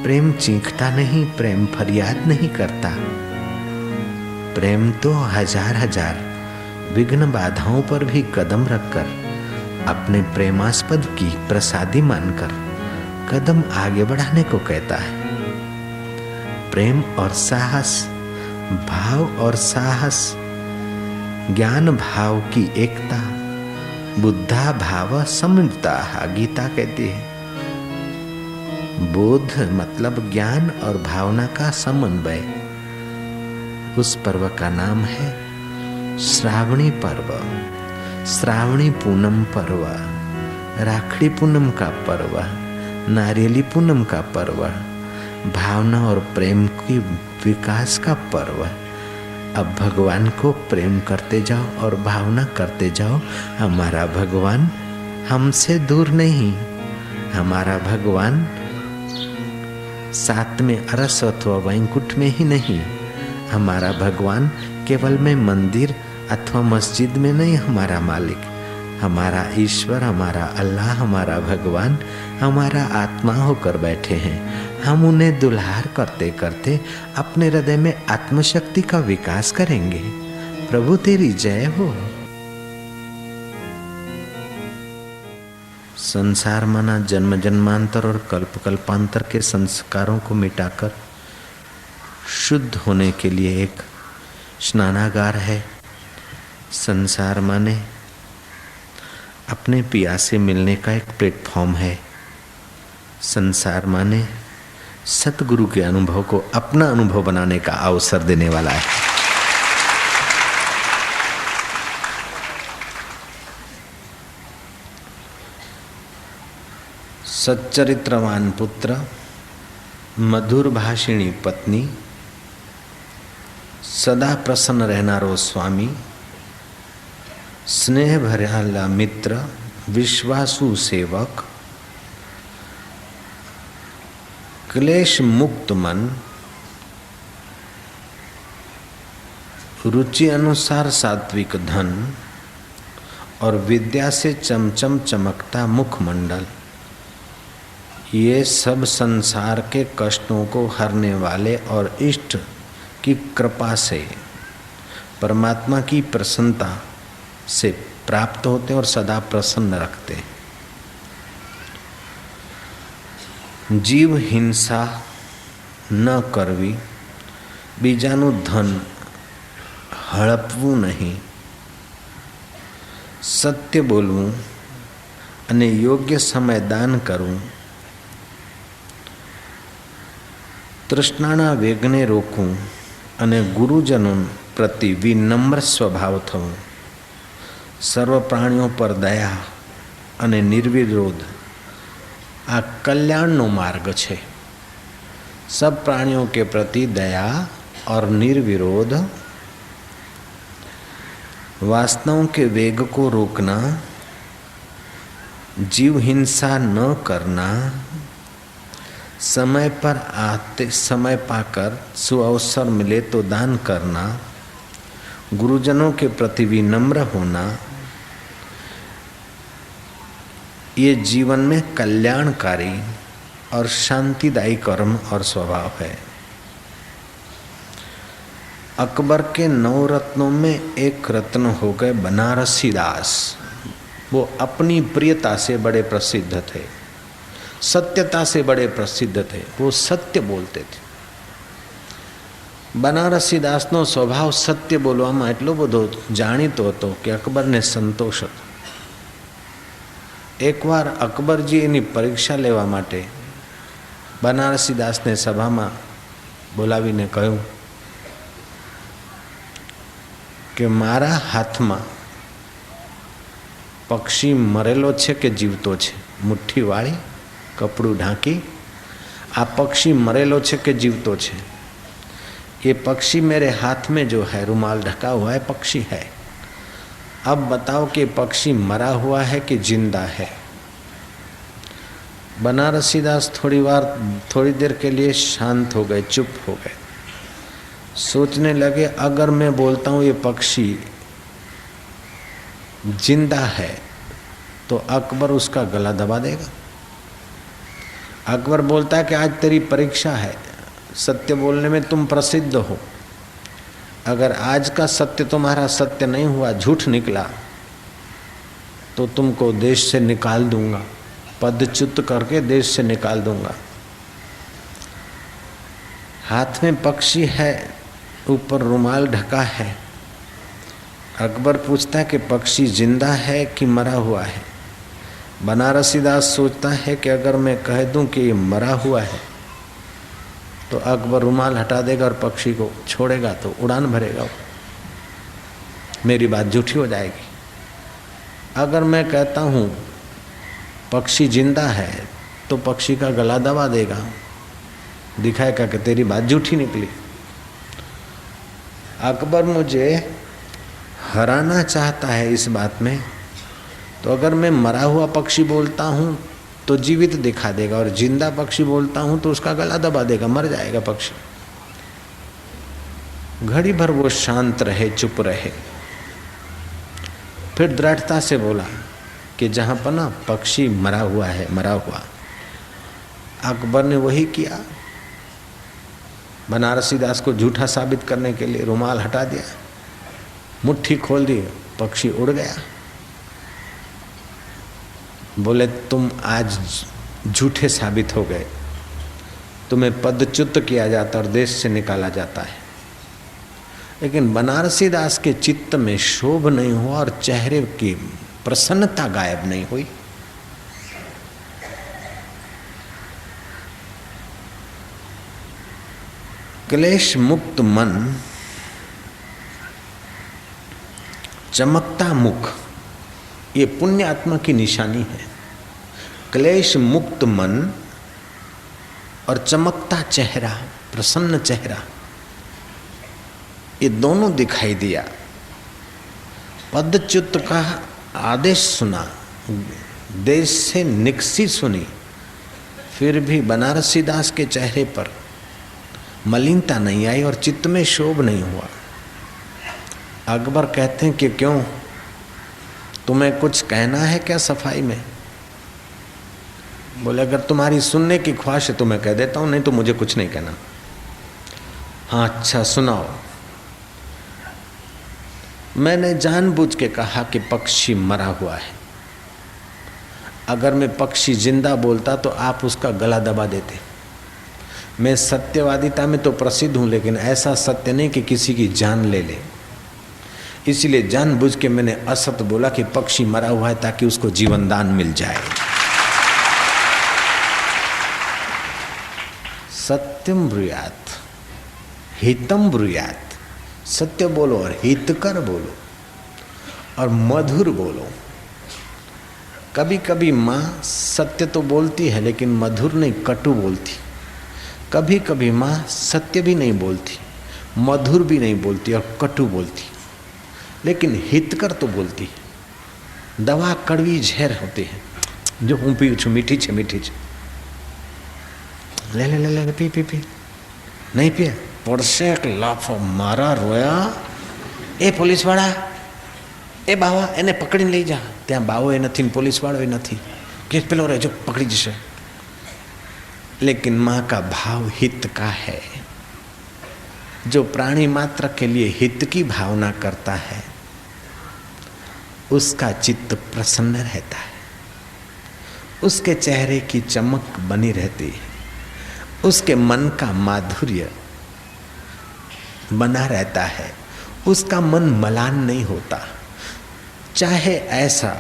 प्रेम चीखता नहीं, प्रेम फरियाद नहीं करता। प्रेम तो हजार हजार विघ्न बाधाओं पर भी कदम रखकर, अपने प्रेमास्पद की प्रसादी मानकर कदम आगे बढ़ाने को कहता है। प्रेम और साहस, भाव और साहस, ज्ञान भाव की एकता। बुद्धा भाव सम्मिलिताः, गीता कहती है। बोध मतलब ज्ञान और भावना का समन्वय। उस पर्व का नाम है श्रावणी पर्व, श्रावणी पूनम पर्व, राखड़ी पूनम का पर्व, नारियली पूनम का पर्व, भावना और प्रेम की विकास का पर्व। अब भगवान को प्रेम करते जाओ और भावना करते जाओ। हमारा भगवान हमसे दूर नहीं, हमारा भगवान साथ में अरस अथवा वैकुंठ में ही नहीं, हमारा भगवान केवल में मंदिर अथवा मस्जिद में नहीं। हमारा मालिक, हमारा ईश्वर, हमारा अल्लाह, हमारा भगवान हमारा आत्मा होकर बैठे हैं। हम उन्हें दुलार करते करते अपने हृदय में आत्मशक्ति का विकास करेंगे। प्रभु तेरी जय हो। संसार माना जन्म जन्मांतर और कल्प कल्पांतर के संस्कारों को मिटाकर शुद्ध होने के लिए एक स्नानागार है। संसार माने अपने पिया से मिलने का एक प्लेटफॉर्म है। संसार माने सतगुरु के अनुभव को अपना अनुभव बनाने का अवसर देने वाला है। सच्चरित्रवान पुत्र, मधुर भाषिणी पत्नी, सदा प्रसन्न रहनारो स्वामी, स्नेह भर्याला मित्र, विश्वासु सेवक, क्लेश मुक्त मन, रुचि अनुसार सात्विक धन और विद्या से चमचम चमकता मुखमंडल, ये सब संसार के कष्टों को हरने वाले और इष्ट की कृपा से, परमात्मा की प्रसन्नता से प्राप्त होते और सदा प्रसन्न रखते। जीव हिंसा न करवी, बीजाનું ધન હડપવું નહીં, સત્ય બોલવું અને યોગ્ય સમય દાન કરવું, તૃષ્ણાના વેગને રોકવું અને ગુરુજનો પ્રતિ વિનમ્ર સ્વભાવ થવું, સર્વ પ્રાણીઓ પર દયા અને નિર્વિરોધ આ કલ્યાણનો માર્ગ છે। सब प्राणियों के प्रति दया और निर्विरोध, वासनाओं के वेग को रोकना, जीव हिंसा न करना, समय पर आते समय पाकर सुअवसर मिले तो दान करना, गुरुजनों के प्रति विनम्र होना, ये जीवन में कल्याणकारी और शांतिदायी कर्म और स्वभाव है। अकबर के 9 रत्नों में एक रत्न हो गए बनारसी दास। वो अपनी प्रियता से बड़े प्रसिद्ध थे, सत्यता से बड़े प्रसिद्ध थे। वो सत्य बोलते थे। बनारसी दासनो स्वभाव सत्य बोलवामां એટલો બધો જાણીતો હતો કે અકબરને સંતોષ હતો। એકવાર અકબરજી એની પરીક્ષા લેવા માટે बनारसी दास ने सभा में बोलावीने कहूँ कि मारा हाथ में पक्षी मरेलो छे के जीवतो छे, मुठ्ठी वाली कपड़ू ढांकी, आ पक्षी मरेलो छे के जीवतो छे। ये पक्षी मेरे हाथ में जो है रुमाल ढका हुआ है पक्षी है। अब बताओ कि पक्षी मरा हुआ है कि जिंदा है। बनारसी दास थोड़ी देर के लिए शांत हो गए, चुप हो गए। सोचने लगे अगर मैं बोलता हूँ ये पक्षी जिंदा है तो अकबर उसका गला दबा देगा। अकबर बोलता है कि आज तेरी परीक्षा है, सत्य बोलने में तुम प्रसिद्ध हो। अगर आज का सत्य तुम्हारा सत्य नहीं हुआ, झूठ निकला, तो तुमको देश से निकाल दूंगा, पदच्युत करके देश से निकाल दूंगा। हाथ में पक्षी है, ऊपर रुमाल ढका है। अकबर पूछता है कि पक्षी जिंदा है कि मरा हुआ है। बनारसी दास सोचता है कि अगर मैं कह दूं कि ये मरा हुआ है तो अकबर रुमाल हटा देगा और पक्षी को छोड़ेगा तो उड़ान भरेगा, मेरी बात झूठी हो जाएगी। अगर मैं कहता हूँ पक्षी जिंदा है तो पक्षी का गला दबा देगा, दिखाएगा कि तेरी बात झूठी निकली। अकबर मुझे हराना चाहता है इस बात में, तो अगर मैं मरा हुआ पक्षी बोलता हूँ तो जीवित दिखा देगा और जिंदा पक्षी बोलता हूँ तो उसका गला दबा देगा, मर जाएगा पक्षी। घड़ी भर वो शांत रहे, चुप रहे। फिर दृढ़ता से बोला कि जहाँ पर ना पक्षी मरा हुआ है, मरा हुआ। अकबर ने वही किया। बनारसी दास को झूठा साबित करने के लिए रुमाल हटा दिया, मुट्ठी खोल दी, पक्षी उड़ गया। बोले तुम आज झूठे साबित हो गए, तुम्हें पदच्युत किया जाता और देश से निकाला जाता है। लेकिन बनारसी दास के चित्त में शोभ नहीं हुआ और चेहरे की प्रसन्नता गायब नहीं हुई। क्लेश मुक्त मन, चमकता मुख, ये पुण्य आत्मा की निशानी है। क्लेश मुक्त मन और चमकता चेहरा, प्रसन्न चेहरा, ये दोनों दिखाई दिया। पदच्युत का आदेश सुना, देश से निकसी सुनी, फिर भी बनारसी दास के चेहरे पर मलिनता नहीं आई और चित्त में शोभ नहीं हुआ। अकबर कहते हैं कि क्यों, तुम्हें कुछ कहना है क्या सफाई में? बोले अगर तुम्हारी सुनने की ख्वाहिश है तो मैं कह देता हूँ, नहीं तो मुझे कुछ नहीं कहना। हाँ अच्छा सुनाओ। मैंने जानबूझ के कहा कि पक्षी मरा हुआ है। अगर मैं पक्षी जिंदा बोलता तो आप उसका गला दबा देते। मैं सत्यवादिता में तो प्रसिद्ध हूँ, लेकिन ऐसा सत्य नहीं कि किसी की जान ले ले। इसलिए जानबूझ के मैंने असत्य बोला कि पक्षी मरा हुआ है ताकि उसको जीवन दान मिल जाए। सत्यम ब्रूयात हितम ब्रूयात, सत्य बोलो और हितकर बोलो और मधुर बोलो। कभी कभी माँ सत्य तो बोलती है लेकिन मधुर नहीं, कटु बोलती। कभी कभी माँ सत्य भी नहीं बोलती, मधुर भी नहीं बोलती और कटु बोलती, लेकिन हितकर तो बोलती है। दवा कड़वी झेर होती है, जो हूँ पी छू मीठी छे मीठी छे, ले ले ले ले पी पी पी, नहीं पिया પડશે એક લાફો મારા રોયા। એ પોલીસવાળા, એ બાવા એને પકડીને લઈ જા। ત્યાં બાવો એ નથી, પોલીસવાળો એ નથી, કે પેલો રહેજો પકડી જશે। लेकिन माँ का भाव हित का है। जो प्राणी मात्र के लिए हित की भावना करता है उसका चित्त प्रसन्न रहता है, उसके चेहरे की चमक बनी रहती है, उसके मन का माधुर्य बना रहता है, उसका मन मलान नहीं होता। चाहे ऐसा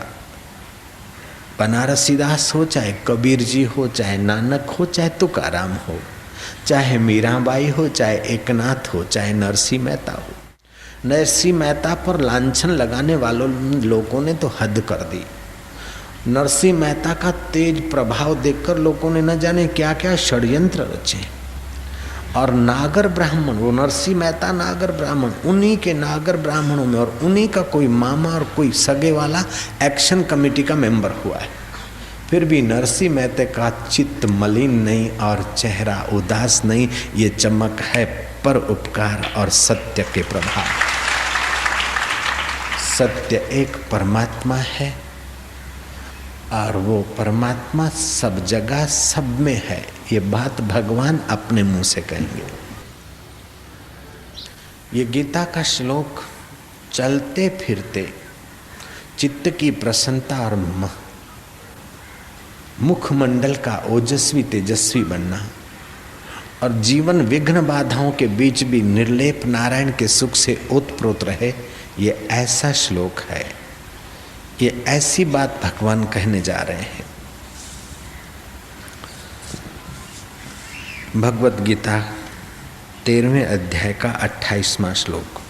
बनारसीदास हो, चाहे कबीर जी हो, चाहे नानक हो, चाहे तुकाराम हो, चाहे मीराबाई हो, चाहे एकनाथ हो, चाहे नरसिंह मेहता हो। नरसिंह मेहता पर लांछन लगाने वालों लोगों ने तो हद कर दी। नरसिंह मेहता का तेज प्रभाव देखकर लोगों ने न जाने क्या क्या षड्यंत्र रचे। और नागर ब्राह्मण, वो नरसिंह मेहता नागर ब्राह्मण, उन्हीं के नागर ब्राह्मणों में और उन्हीं का कोई मामा और कोई सगे वाला एक्शन कमेटी का मेंबर हुआ है। फिर भी नरसिंह मेहता का चित्त मलिन नहीं और चेहरा उदास नहीं। ये चमक है पर उपकार और सत्य के प्रभाव। सत्य एक परमात्मा है और वो परमात्मा सब जगह सब में है। ये बात भगवान अपने मुंह से कहेंगे। ये गीता का श्लोक चलते फिरते चित्त की प्रसन्नता और मुखमंडल का ओजस्वी तेजस्वी बनना और जीवन विघ्न बाधाओं के बीच भी निर्लेप नारायण के सुख से ओतप्रोत रहे, ये ऐसा श्लोक है। ये ऐसी बात भगवान कहने जा रहे हैं। भगवत गीता 13वें अध्याय का 28वां श्लोक।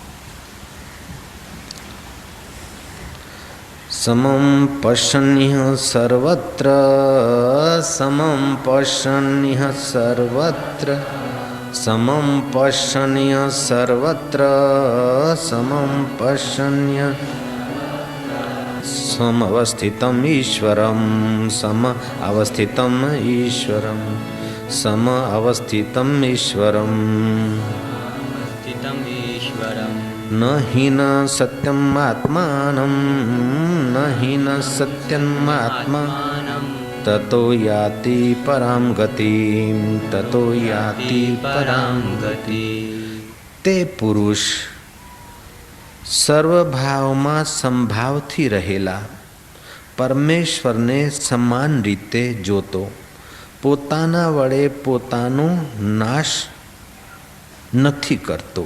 समं पश्यन्यः सर्वत्र, समं पश्यन्यः सर्वत्र, समं पश्यन्यः सर्वत्र, समं पश्यन्यः समवस्थितम् ईश्वरं, समवस्थितम् ईश्वरं, समवस्थितम् ईश्वरं, न हि न सत्यम् आत्मानं, न हि न सत्यम् आत्मानं, ततो याति परां गतिं, ततो याति परां गतिं। ते पुरुष સર્વભાવમાં સંભાવથી રહેલા પરમેશ્વરને સમાન રીતે જોતો પોતાના વડે પોતાનો નાશ નથી કરતો,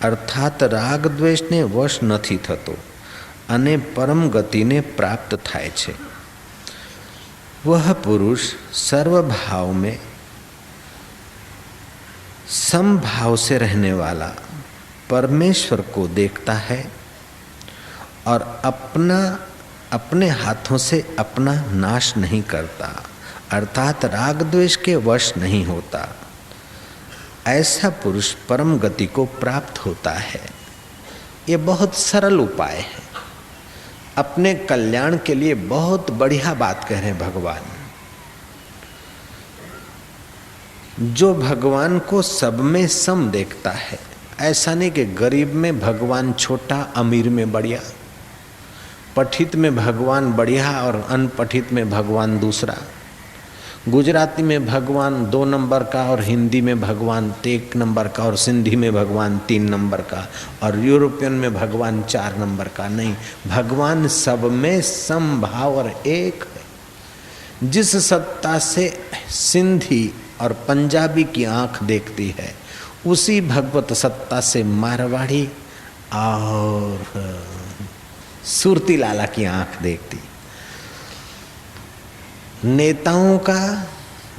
અર્થાત રાગ દ્વેષને વશ નથી થતો અને પરમ ગતિને પ્રાપ્ત થાય છે। वह पुरुष सर्वभाव में समभाव से रहने वाला परमेश्वर को देखता है और अपने हाथों से अपना नाश नहीं करता, अर्थात राग द्वेष के वश नहीं होता। ऐसा पुरुष परम गति को प्राप्त होता है। ये बहुत सरल उपाय है। अपने कल्याण के लिए बहुत बढ़िया बात कह रहे हैं भगवान। जो भगवान को सब में सम देखता है, ऐसा नहीं कि गरीब में भगवान छोटा, अमीर में बढ़िया, पठित में भगवान बढ़िया और अनपठित में भगवान दूसरा, गुजराती में भगवान 2 नंबर का और हिंदी में भगवान 1 नंबर का और सिंधी में भगवान 3 नंबर का और यूरोपियन में भगवान 4 नंबर का। नहीं, भगवान सब में समभाव और एक है। जिस सत्ता से सिंधी और पंजाबी की आंख देखती है, उसी भगवत सत्ता से मारवाड़ी और सुरती लाला की आंख देखती। नेताओं का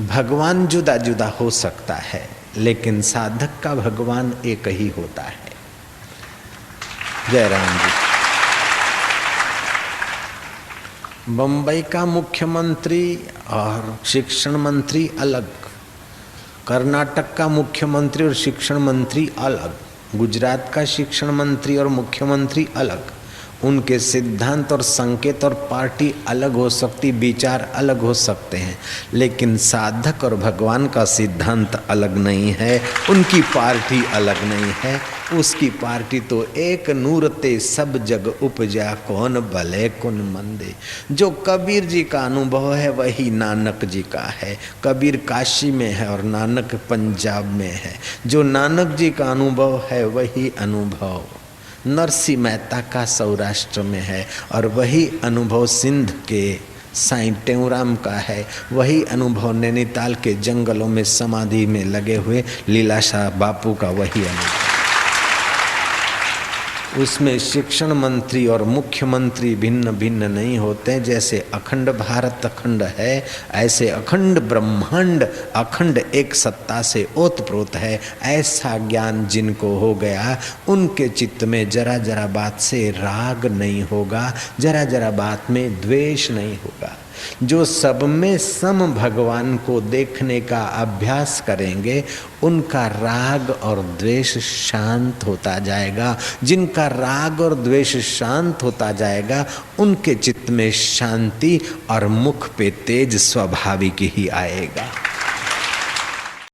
भगवान जुदा जुदा हो सकता है, लेकिन साधक का भगवान एक ही होता है। जय राम जी। बम्बई का मुख्यमंत्री और शिक्षण मंत्री अलग, कर्नाटक का मुख्यमंत्री और शिक्षण मंत्री अलग, गुजरात का शिक्षण मंत्री और मुख्यमंत्री अलग। उनके सिद्धांत और संकेत और पार्टी अलग हो सकती, विचार अलग हो सकते हैं, लेकिन साधक और भगवान का सिद्धांत अलग नहीं है, उनकी पार्टी अलग नहीं है। उसकी पार्टी तो एक नूर ते सब जग उपजा, कौन भले कौन मंदे। जो कबीर जी का अनुभव है वही नानक जी का है। कबीर काशी में है और नानक पंजाब में है। जो नानक जी का अनुभव है वही अनुभव नरसिंह मेहता का सौराष्ट्र में है, और वही अनुभव सिंध के साईं टेऊराम का है। वही अनुभव नैनीताल के जंगलों में समाधि में लगे हुए लीलाशाह बापू का वही अनुभव। उसमें शिक्षण मंत्री और मुख्यमंत्री भिन्न भिन्न नहीं होते। जैसे अखंड भारत अखंड है, ऐसे अखंड ब्रह्मांड अखंड एक सत्ता से ओतप्रोत है। ऐसा ज्ञान जिनको हो गया उनके चित्त में जरा जरा बात से राग नहीं होगा, जरा जरा बात में द्वेष नहीं होगा। जो सब में सम भगवान को देखने का अभ्यास करेंगे उनका राग और द्वेष शांत होता जाएगा। जिनका राग और द्वेष शांत होता जाएगा उनके चित्त में शांति और मुख पे तेज स्वाभाविक ही आएगा।